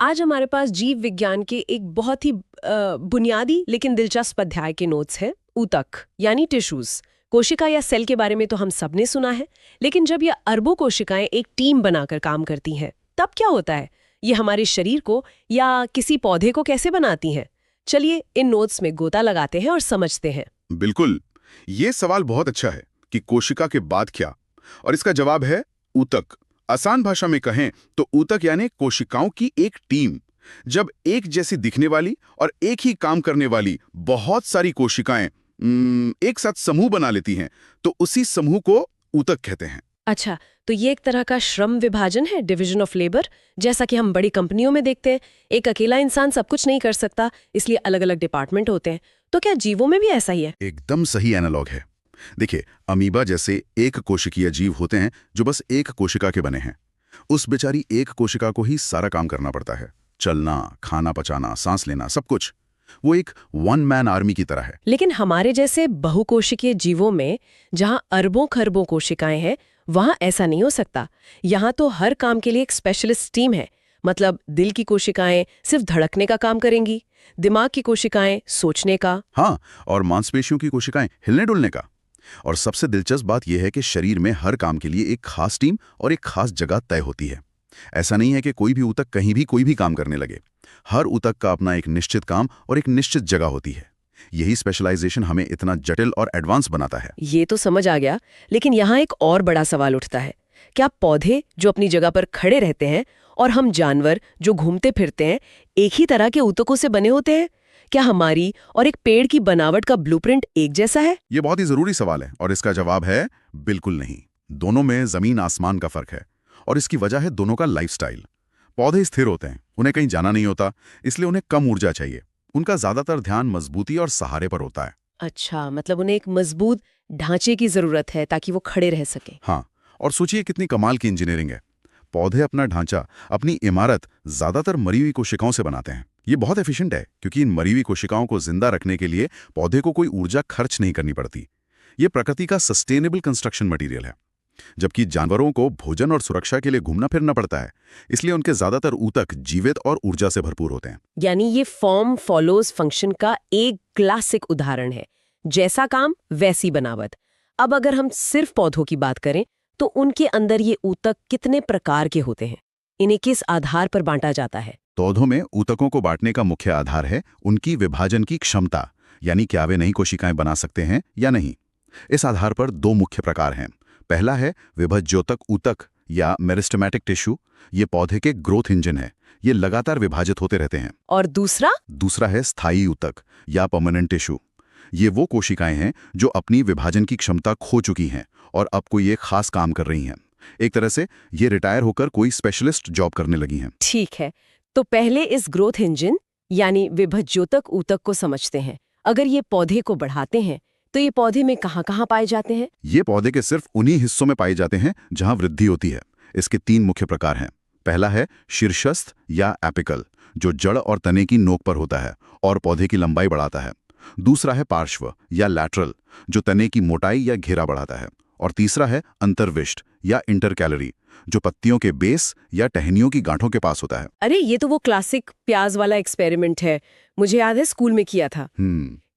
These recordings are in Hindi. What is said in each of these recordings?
आज हमारे पास जीव विज्ञान के एक बहुत ही बुनियादी लेकिन दिलचस्प अध्याय के नोट्स हैं। ऊतक यानी टिश्यूज, कोशिका या सेल के बारे में तो हम सबने सुना है, लेकिन जब ये अरबों कोशिकाएं एक टीम बनाकर काम करती हैं तब क्या होता है? ये हमारे शरीर को या किसी पौधे को कैसे बनाती हैं? चलिए इन नोट्स में गोता लगाते हैं और समझते हैं। बिल्कुल, ये सवाल बहुत अच्छा है कि कोशिका के बाद क्या, और इसका जवाब है ऊतक। आसान भाषा में कहें तो ऊतक यानी कोशिकाओं की एक टीम। जब एक जैसी दिखने वाली और एक ही काम करने वाली बहुत सारी कोशिकाएं एक साथ समूह बना लेती हैं, तो उसी समूह को ऊतक कहते हैं। अच्छा, तो ये एक तरह का श्रम विभाजन है, डिवीजन ऑफ लेबर, जैसा कि हम बड़ी कंपनियों में देखते हैं। एक अकेला इंसान सब कुछ नहीं कर सकता, इसलिए अलग अलग डिपार्टमेंट होते हैं। तो क्या जीवों में भी ऐसा ही है? एकदम सही एनालॉग है। देखिए, अमीबा जैसे एक कोशिकीय जीव होते हैं जो बस एक कोशिका के बने हैं। उस बेचारी एक कोशिका को ही सारा काम करना पड़ता है, चलना, खाना पचाना, सांस लेना, सब कुछ। वो एक वन मैन आर्मी की तरह है। लेकिन हमारे जैसे बहुकोशिकीय जीवों में, जहां अरबों खरबों कोशिकाएं हैं, वहां ऐसा नहीं हो सकता। यहाँ तो हर काम के लिए एक स्पेशलिस्ट टीम है। मतलब दिल की कोशिकाएं सिर्फ धड़कने का काम करेंगी, दिमाग की कोशिकाएं सोचने का। हाँ, और मांसपेशियों की कोशिकाएं हिलने डुलने का। और सबसे दिलचस्प बात यह है कि शरीर में हर काम के लिए एक खास टीम और एक खास जगह तय होती है। ऐसा नहीं है कि कोई भी ऊतक कहीं भी कोई भी काम करने लगे। हर ऊतक का अपना एक निश्चित काम और एक निश्चित जगह होती है। यही स्पेशलाइजेशन हमें इतना जटिल और एडवांस बनाता है। ये तो समझ आ गया, लेकिन यहाँ एक और बड़ा सवाल उठता है। क्या पौधे जो अपनी जगह पर खड़े रहते हैं और हम जानवर जो घूमते फिरते हैं, एक ही तरह के ऊतकों से बने होते हैं? क्या हमारी और एक पेड़ की बनावट का ब्लूप्रिंट एक जैसा है? ये बहुत ही जरूरी सवाल है, और इसका जवाब है बिल्कुल नहीं। दोनों में जमीन आसमान का फर्क है, और इसकी वजह है दोनों का लाइफस्टाइल। पौधे स्थिर होते हैं, उन्हें कहीं जाना नहीं होता, इसलिए उन्हें कम ऊर्जा चाहिए। उनका ज्यादातर ध्यान मजबूती और सहारे पर होता है। अच्छा, मतलब उन्हें एक मजबूत ढांचे की जरूरत है ताकि वो खड़े रह सके। हाँ, और सोचिए कितनी कमाल की इंजीनियरिंग है। पौधे अपना ढांचा, अपनी इमारत ज्यादातर मरी हुई कोशिकाओं से बनाते हैं। ये बहुत एफिशिएंट है, क्योंकि इन मरी हुई कोशिकाओं को जिंदा रखने के लिए पौधे को कोई ऊर्जा खर्च नहीं करनी पड़ती। ये प्रकृति का सस्टेनेबल कंस्ट्रक्शन मटेरियल है। जबकि जानवरों को भोजन और सुरक्षा के लिए घूमना फिरना पड़ता है, इसलिए उनके ज्यादातर ऊतक जीवित और ऊर्जा से भरपूर होते हैं। यानी ये फॉर्म फॉलोज फंक्शन का एक क्लासिक उदाहरण है। जैसा काम वैसी बनावट। अब अगर हम सिर्फ पौधों की बात करें तो उनके अंदर ये ऊतक कितने प्रकार के होते हैं? इन्हें किस आधार पर बांटा जाता है? पौधों में ऊतकों को बांटने का मुख्य आधार है उनकी विभाजन की क्षमता, यानी क्या वे नई कोशिकाएं बना सकते हैं या नहीं। इस आधार पर दो मुख्य प्रकार हैं। पहला है विभज्योतक ऊतक या मेरिस्टेमेटिक टिश्यू। ये पौधे के ग्रोथ इंजन है, ये लगातार विभाजित होते रहते हैं। और दूसरा है स्थायी ऊतक या परमानेंट टिश्यू। ये वो कोशिकाएं हैं जो अपनी विभाजन की क्षमता खो चुकी हैं और अब कोई एक खास काम कर रही हैं। एक तरह से ये रिटायर होकर कोई स्पेशलिस्ट जॉब करने लगी हैं। ठीक है, तो पहले इस ग्रोथ इंजन यानी विभज्योतक ऊतक को समझते हैं। अगर ये पौधे को बढ़ाते हैं तो ये पौधे में कहाँ-कहाँ पाए जाते हैं? ये पौधे के सिर्फ उन्हीं हिस्सों में पाए जाते हैं जहां वृद्धि होती है। इसके तीन मुख्य प्रकार हैं। पहला है शीर्षस्थ या एपिकल, जो जड़ और तने की नोक पर होता है और पौधे की लंबाई बढ़ाता है। दूसरा है पार्श्व या लैटरल, जो तने की मोटाई या घेरा बढ़ाता है। और तीसरा है अंतर्विष्ट या इंटरकैलरी, जो पत्तियों के बेस या टहनियों की गांठों के पास होता है। अरे ये तो वो क्लासिक प्याज वाला एक्सपेरिमेंट है, मुझे याद है स्कूल में किया था।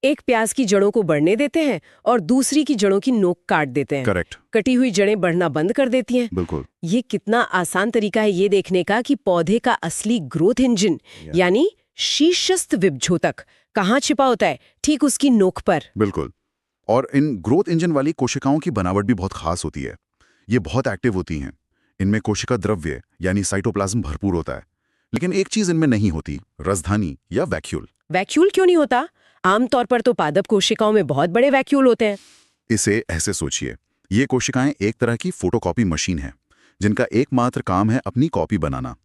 एक प्याज की जड़ों को बढ़ने देते हैं और दूसरी की जड़ों की नोक काट देते हैं। करेक्ट। कटी हुई जड़ें बढ़ना बंद कर देती हैं। बिल्कुल। ये कितना आसान तरीका है ये देखने का कि पौधे का असली ग्रोथ इंजन यानी शीर्षस्थ विभज्योतक कहाँ छिपा होता है? ठीक उसकी नोक पर। बिल्कुल। और इन ग्रोथ इंजन वाली कोशिकाओं की बनावट भी बहुत खास होती है। ये बहुत एक्टिव होती हैं। इनमें कोशिका द्रव्य यानी साइटोप्लाज्म भरपूर होता है। लेकिन एक चीज इनमें नहीं होती, रसधानी या वैक्यूल। वैक्यूल क्यों नहीं होता? आमतौर पर तो पादप कोशिकाओं में बहुत बड़े वैक्यूल होते हैं। इसे ऐसे सोचिए, ये कोशिकाएं एक तरह की फोटोकॉपी मशीन है, जिनका एकमात्र काम है अपनी कॉपी बनाना।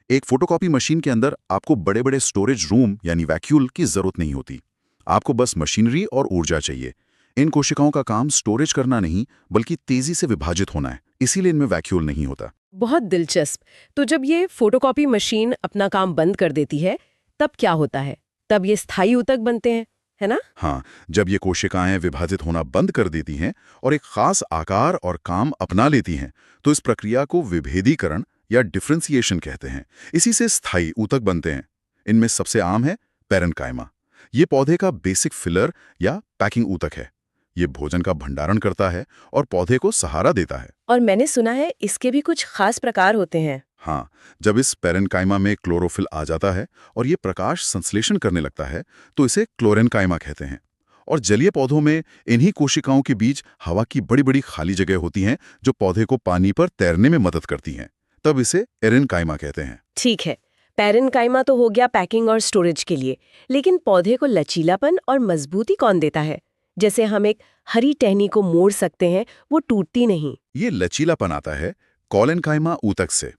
एक फोटोकॉपी मशीन के अंदर आपको बड़े बड़े स्टोरेज रूम यानी वैक्यूल की जरूरत नहीं होती। आपको बस मशीनरी और ऊर्जा चाहिए। इन कोशिकाओं का काम स्टोरेज करना नहीं, बल्कि तेजी से विभाजित होना है, इसीलिए इनमें वैक्यूल नहीं होता। बहुत दिलचस्प। तो जब ये फोटोकॉपी मशीन अपना काम बंद कर देती है तब क्या होता है? तब ये स्थायी ऊतक बनते हैं, है ना? हाँ, जब ये कोशिकाएं विभाजित होना बंद कर देती हैं और एक खास आकार और काम अपना लेती हैं, तो इस प्रक्रिया को विभेदीकरण या डिफ्रेंसिएशन कहते हैं। इसी से स्थायी ऊतक बनते हैं। इनमें सबसे आम है पेरेन्काइमा। ये पौधे का बेसिक फिलर या पैकिंग ऊतक है। ये भोजन का भंडारण करता है और पौधे को सहारा देता है। और मैंने सुना है इसके भी कुछ खास प्रकार होते हैं। हाँ, जब इस पेरेन्काइमा में क्लोरोफिल आ जाता है और ये प्रकाश संश्लेषण करने लगता है तो इसे क्लोरेन्काइमा कहते हैं। और जलीय पौधों में इन्हीं कोशिकाओं के बीच हवा की बड़ी बड़ी खाली जगह होती हैं जो पौधे को पानी पर तैरने में मदद करती हैं। तब इसे एरेन्काइमा कहते हैं। ठीक है, पेरेन्काइमा तो हो गया पैकिंग और स्टोरेज के लिए, लेकिन पौधे को लचीलापन और मजबूती कौन देता है? जैसे हम एक हरी टहनी को मोड़ सकते हैं, वो टूटती नहीं। ये लचीलापन आता है कॉलेन्काइमा ऊतक से।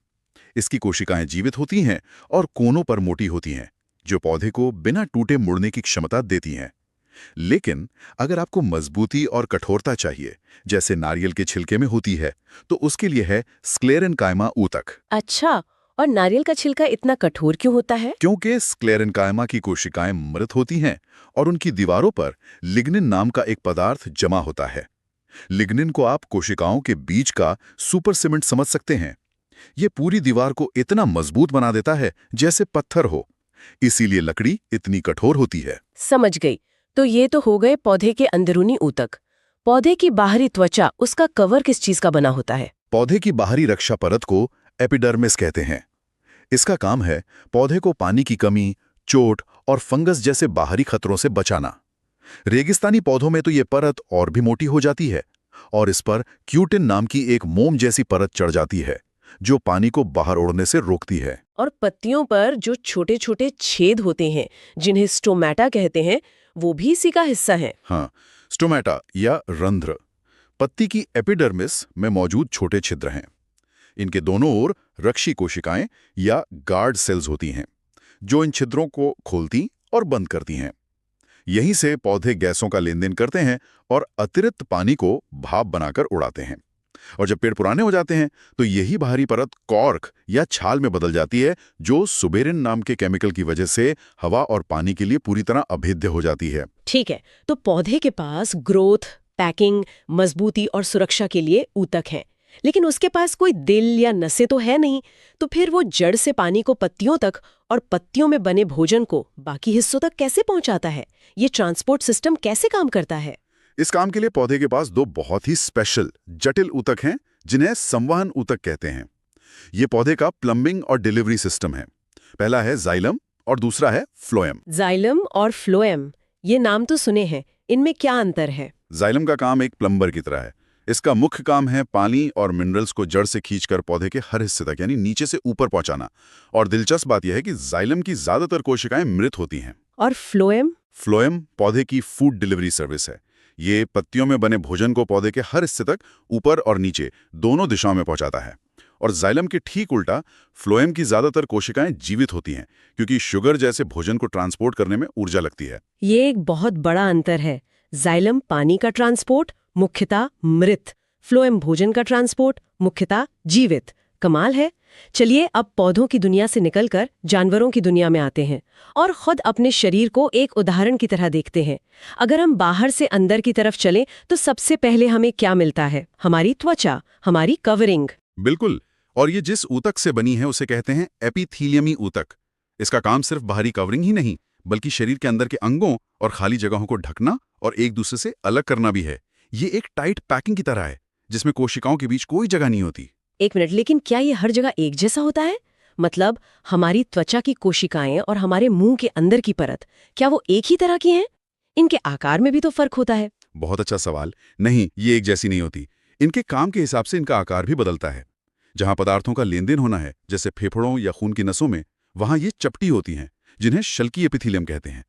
इसकी कोशिकाएं जीवित होती हैं और कोनों पर मोटी होती हैं, जो पौधे को बिना टूटे मुड़ने की क्षमता देती हैं। लेकिन अगर आपको मजबूती और कठोरता चाहिए, जैसे नारियल के छिलके में होती है, तो उसके लिए है स्क्लेरेन्काइमा ऊतक। अच्छा, और नारियल का छिलका इतना कठोर क्यों होता है? क्योंकि स्क्लेरेन्काइमा की कोशिकाएं मृत होती हैं और उनकी दीवारों पर लिग्निन नाम का एक पदार्थ जमा होता है। लिग्निन को आप कोशिकाओं के बीच का सुपर सीमेंट समझ सकते हैं। ये पूरी दीवार को इतना मजबूत बना देता है जैसे पत्थर हो। इसीलिए लकड़ी इतनी कठोर होती है। समझ गई। तो ये तो हो गए पौधे के अंदरूनी ऊतक। पौधे की बाहरी त्वचा, उसका कवर किस चीज का बना होता है? पौधे की बाहरी रक्षा परत को एपिडर्मिस कहते हैं। इसका काम है पौधे को पानी की कमी, चोट और फंगस जैसे बाहरी खतरों से बचाना। रेगिस्तानी पौधों में तो ये परत और भी मोटी हो जाती है और इस पर क्यूटिन नाम की एक मोम जैसी परत चढ़ जाती है, जो पानी को बाहर उड़ने से रोकती है। और पत्तियों पर जो छोटे छोटे छेद होते हैं, जिन्हें स्टोमेटा कहते हैं, वो भी इसी का हिस्सा है। हाँ, स्टोमेटा या रंध्र पत्ती की एपिडर्मिस में मौजूद छोटे छिद्र हैं। इनके दोनों ओर रक्षी कोशिकाएं या गार्ड सेल्स होती हैं, जो इन छिद्रों को खोलती और बंद करती हैं। यहीं से पौधे गैसों का लेन देन करते हैं और अतिरिक्त पानी को भाप बनाकर उड़ाते हैं। और जब पेड़ पुराने हो जाते हैं तो यही बाहरी परत कॉर्क या छाल में बदल जाती है, जो सुबेरिन नाम के केमिकल की वजह से हवा और पानी के लिए पूरी तरह अभेद्य हो जाती है। ठीक है, तो पौधे के पास ग्रोथ, पैकिंग, मजबूती और सुरक्षा के लिए ऊतक हैं, लेकिन उसके पास कोई दिल या नसें तो है नहीं। तो फिर वो जड़ से पानी को पत्तियों तक और पत्तियों में बने भोजन को बाकी हिस्सों तक कैसे पहुंचाता है? ये ट्रांसपोर्ट सिस्टम कैसे काम करता है? इस काम के लिए पौधे के पास दो बहुत ही स्पेशल जटिल ऊतक हैं, जिन्हें संवहन ऊतक कहते हैं। ये पौधे का प्लम्बिंग और डिलीवरी सिस्टम है। पहला है जाइलम और दूसरा है फ्लोएम। जाइलम और फ्लोएम, ये नाम तो सुने हैं, इनमें क्या अंतर है? जाइलम का काम एक प्लम्बर की तरह है। इसका मुख्य काम है पानी और मिनरल्स को जड़ से खींचकर पौधे के हर हिस्से तक, यानी नीचे से ऊपर पहुंचाना। और दिलचस्प बात यह है कि जाइलम की ज्यादातर कोशिकाएं मृत होती हैं। और फ्लोएम? फ्लोएम पौधे की फूड डिलीवरी सर्विस है। ये पत्तियों में बने भोजन को पौधे के हर हिस्से तक ऊपर और नीचे दोनों दिशाओं में पहुंचाता है। और जाइलम के ठीक उल्टा, फ्लोएम की ज्यादातर कोशिकाएं जीवित होती हैं, क्योंकि शुगर जैसे भोजन को ट्रांसपोर्ट करने में ऊर्जा लगती है। ये एक बहुत बड़ा अंतर है। जाइलम पानी का ट्रांसपोर्ट, मुख्यतः मृत। फ्लोएम भोजन का ट्रांसपोर्ट, मुख्यतः जीवित। कमाल है। चलिए अब पौधों की दुनिया से निकलकर जानवरों की दुनिया में आते हैं और खुद अपने शरीर को एक उदाहरण की तरह देखते हैं। अगर हम बाहर से अंदर की तरफ चलें तो सबसे पहले हमें क्या मिलता है? हमारी त्वचा, हमारी कवरिंग। बिल्कुल। और ये जिस ऊतक से बनी है उसे कहते हैं एपिथीलियमी ऊतक। इसका काम सिर्फ बाहरी कवरिंग ही नहीं, बल्कि शरीर के अंदर के अंगों और खाली जगहों को ढकना और एक दूसरे से अलग करना भी है। ये एक टाइट पैकिंग की तरह है, जिसमें कोशिकाओं के बीच कोई जगह नहीं होती। एक मिनट, लेकिन क्या ये हर जगह एक जैसा होता है? मतलब हमारी त्वचा की कोशिकाएं और हमारे मुंह के अंदर की परत, क्या वो एक ही तरह की हैं? इनके आकार में भी तो फर्क होता है। बहुत अच्छा सवाल। नहीं, ये एक जैसी नहीं होती। इनके काम के हिसाब से इनका आकार भी बदलता है। जहां पदार्थों का लेन देन होना है, जैसे फेफड़ों या खून की नसों में, वहां ये चपटी होती हैं, जिन्हें शल्की एपिथीलियम कहते हैं।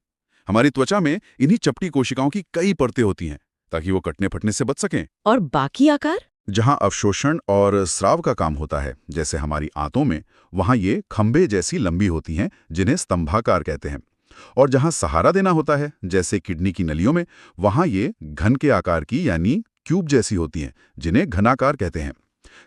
हमारी त्वचा में इन्हीं चपटी कोशिकाओं की कई परतें होती हैं, ताकि वो कटने फटने से बच सकें। और बाकी आकार? जहां अवशोषण और स्राव का काम होता है, जैसे हमारी आंतों में, वहां ये खंभे जैसी लंबी होती हैं, जिन्हें स्तंभाकार कहते हैं। और जहां सहारा देना होता है, जैसे किडनी की नलियों में, वहां ये घन के आकार की यानी क्यूब जैसी होती हैं, जिन्हें घनाकार कहते हैं।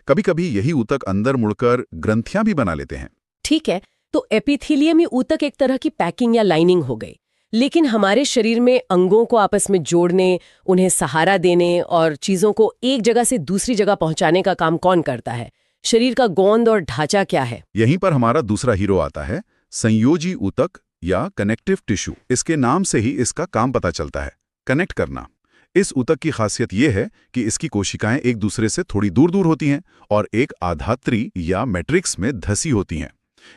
कभी कभी यही ऊतक अंदर मुड़कर ग्रंथियां भी बना लेते हैं। ठीक है, तो एपिथीलियमी ऊतक एक तरह की पैकिंग या लाइनिंग हो गई। लेकिन हमारे शरीर में अंगों को आपस में जोड़ने, उन्हें सहारा देने और चीजों को एक जगह से दूसरी जगह पहुंचाने का काम कौन करता है? शरीर का गोंद और ढांचा क्या है? यहीं पर हमारा दूसरा हीरो आता है, संयोजी ऊतक या कनेक्टिव टिश्यू। इसके नाम से ही इसका काम पता चलता है, कनेक्ट करना। इस ऊतक की खासियत यह है कि इसकी कोशिकाएं एक दूसरे से थोड़ी दूर दूर होती हैं और एक आधात्री या मैट्रिक्स में धसी होती हैं।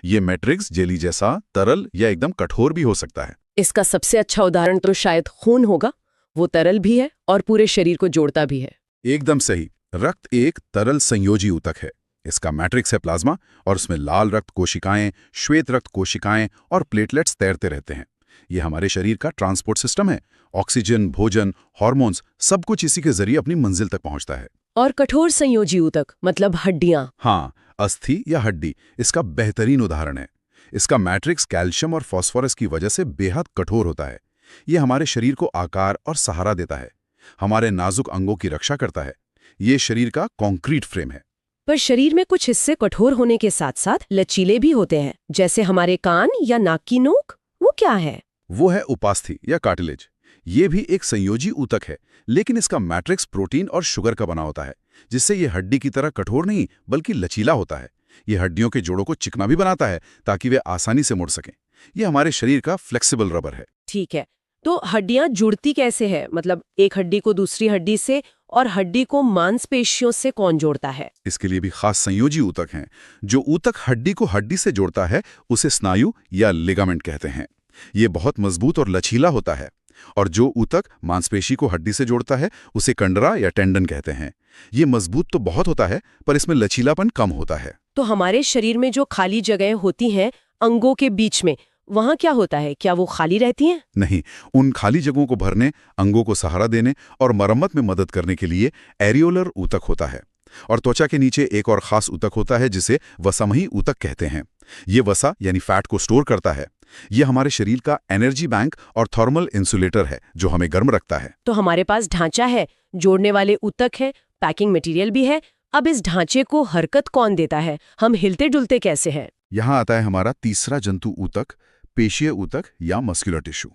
ये मैट्रिक्स जेली जैसा, तरल या एकदम कठोर भी हो सकता है। इसका सबसे अच्छा उदाहरण तो शायद खून होगा। वो तरल भी है और पूरे शरीर को जोड़ता भी है। एकदम सही। रक्त एक तरल संयोजी ऊतक है। इसका मैट्रिक्स है प्लाज्मा और उसमें लाल रक्त कोशिकाएं, श्वेत रक्त कोशिकाएं और प्लेटलेट्स तैरते रहते हैं। ये हमारे शरीर का ट्रांसपोर्ट सिस्टम है। ऑक्सीजन, भोजन, हार्मोन्स सब कुछ इसी के जरिए अपनी मंजिल तक पहुंचता है। और कठोर संयोजी ऊतक मतलब हड्डियां। हाँ, अस्थि या हड्डी इसका बेहतरीन उदाहरण है। इसका मैट्रिक्स कैल्शियम और फास्फोरस की वजह से बेहद कठोर होता है। ये हमारे शरीर को आकार और सहारा देता है, हमारे नाजुक अंगों की रक्षा करता है। ये शरीर का कॉन्क्रीट फ्रेम है। पर शरीर में कुछ हिस्से कठोर होने के साथ साथ लचीले भी होते हैं, जैसे हमारे कान या नाक की नोक। वो क्या है? वो है उपास्थि या कार्टिलेज। ये भी एक संयोजी ऊतक है, लेकिन इसका मैट्रिक्स प्रोटीन और शुगर का बना होता है, जिससे ये हड्डी की तरह कठोर नहीं बल्कि लचीला होता है। ये हड्डियों के जोड़ों को चिकना भी बनाता है ताकि वे आसानी से मुड़ सकें। ये हमारे शरीर का फ्लेक्सिबल रबर है। ठीक है, तो हड्डियां जुड़ती कैसे है? मतलब एक हड्डी को दूसरी हड्डी से और हड्डी को मांसपेशियों से कौन जोड़ता है? इसके लिए भी खास संयोजी ऊतक हैं। जो ऊतक हड्डी को हड्डी से जोड़ता है उसे स्नायु या लिगामेंट कहते हैं। ये बहुत मजबूत और लचीला होता है। और जो ऊतक मांसपेशी को हड्डी से जोड़ता है उसे कंडरा या टेंडन कहते हैं। ये मजबूत तो बहुत होता है, पर इसमें लचीलापन कम होता है। तो हमारे शरीर में जो खाली जगहें होती हैं अंगों के बीच में, वहाँ क्या होता है? क्या वो खाली रहती हैं? नहीं, उन खाली जगहों को भरने, अंगों को सहारा देने और मरम्मत में मदद करने के लिए एरियोलर ऊतक होता है। और त्वचा के नीचे एक और खास ऊतक होता है जिसे वसामही ऊतक कहते हैं। ये वसा यानी फैट को स्टोर करता है। ये हमारे शरीर का एनर्जी बैंक और थर्मल इंसुलेटर है जो हमें गर्म रखता है। तो हमारे पास ढांचा है, जोड़ने वाले ऊतक है, पैकिंग मटेरियल भी है। अब इस ढांचे को हरकत कौन देता है? हम हिलते डुलते कैसे हैं? यहाँ आता है हमारा तीसरा जंतु ऊतक, पेशीय ऊतक या मस्कुलर टिश्यू।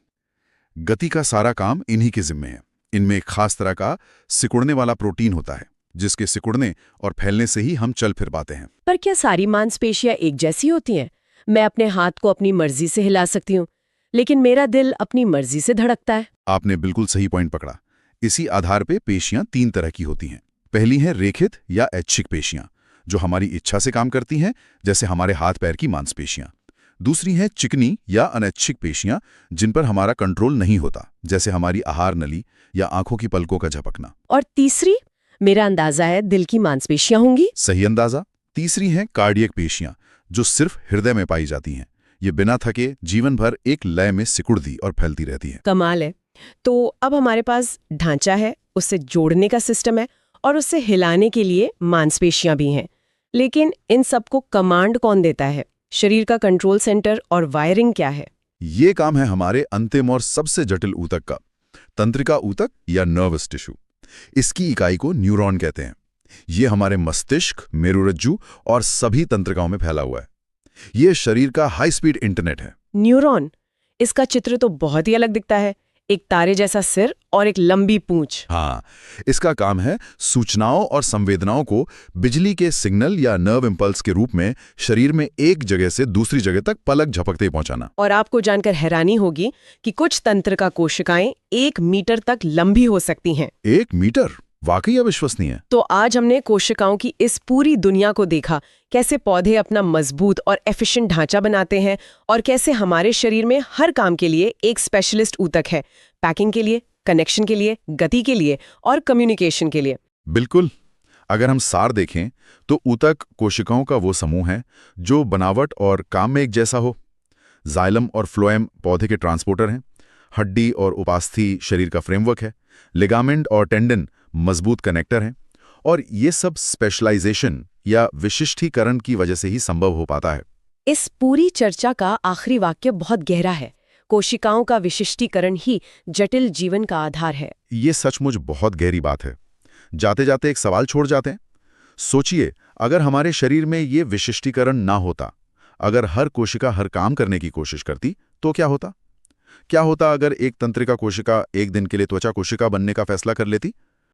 गति का सारा काम इन्हीं के जिम्मे है। इनमें एक खास तरह का सिकुड़ने वाला प्रोटीन होता है, जिसके सिकुड़ने और फैलने से ही हम चल फिर पाते हैं। पर क्या सारी मांसपेशियां एक जैसी होती हैं? मैं अपने हाथ को अपनी मर्जी से हिला सकती हूँ, लेकिन मेरा दिल अपनी मर्जी से धड़कता है। आपने बिल्कुल सही पॉइंट पकड़ा। इसी आधार पे पेशियां तीन तरह की होती हैं। पहली हैं रेखित या ऐच्छिक पेशियां, जो हमारी इच्छा से काम करती हैं, जैसे हमारे हाथ पैर की मांसपेशियां। दूसरी हैं चिकनी या अनैच्छिक पेशियां, जिन पर हमारा कंट्रोल नहीं होता, जैसे हमारी आहार नली या आंखों की पलकों का झपकना। और तीसरी, मेरा अंदाजा है दिल की मांसपेशियां होंगी। सही अंदाजा। तीसरी हैं कार्डियक पेशियां, जो सिर्फ हृदय में पाई जाती हैं। ये बिना थके जीवन भर एक लय में सिकुड़ती और फैलती रहती हैं। कमाल है। तो अब हमारे पास ढांचा है, उससे जोड़ने का सिस्टम है और उससे हिलाने के लिए मांसपेशियां भी हैं। लेकिन इन सबको कमांड कौन देता है? शरीर का कंट्रोल सेंटर और वायरिंग क्या है? ये काम है हमारे अंतिम और सबसे जटिल ऊतक का, तंत्रिका ऊतक या नर्वस टिश्यू। इसकी इकाई को न्यूरॉन कहते हैं। ये हमारे मस्तिष्क, मेरुरज्जु और सभी तंत्रिकाओं में फैला हुआ है। ये शरीर का हाई स्पीड इंटरनेट है। न्यूरॉन, इसका चित्र तो बहुत ही अलग दिखता है। एक तारे जैसा सिर और एक लंबी पूंछ। हाँ, इसका काम है सूचनाओं और संवेदनाओं को बिजली के सिग्नल या नर्व इम्पल्स के रूप में शरीर में एक जगह से दूसरी जगह तक पलक झपकते पहुंचाना। और आपको जानकर हैरानी होगी कि कुछ तंत्रिका कोशिकाएं 1 मीटर तक लंबी हो सकती हैं। 1 मीटर? वाकई अविश्वसनीय है। तो आज हमने कोशिकाओं की इस पूरी दुनिया को देखा, कैसे पौधे अपना मजबूत और एफिशिएंट ढांचा बनाते हैं और कैसे हमारे शरीर में हर काम के लिए एक स्पेशलिस्ट ऊतक है, पैकिंग के लिए, कनेक्शन के लिए, गति के लिए और कम्युनिकेशन के लिए। बिल्कुल। अगर हम सार देखें तो ऊतक कोशिकाओं का वो समूह है जो बनावट और काम में एक जैसा हो। जाइलम और फ्लोएम पौधे के ट्रांसपोर्टर हैं। हड्डी और उपास्थि शरीर का फ्रेमवर्क है। लिगामेंट और टेंडन मजबूत कनेक्टर हैं। और ये सब स्पेशलाइजेशन या विशिष्टीकरण की वजह से ही संभव हो पाता है। इस पूरी चर्चा का आखिरी वाक्य बहुत गहरा है। कोशिकाओं का विशिष्टीकरण ही जटिल जीवन का आधार है। ये सचमुच बहुत गहरी बात है। जाते जाते एक सवाल छोड़ जाते हैं। सोचिए, अगर हमारे शरीर में ये विशिष्टीकरण ना होता, अगर हर कोशिका हर काम करने की कोशिश करती, तो क्या होता अगर एक तंत्रिका कोशिका एक दिन के लिए त्वचा कोशिका बनने का फैसला कर लेती?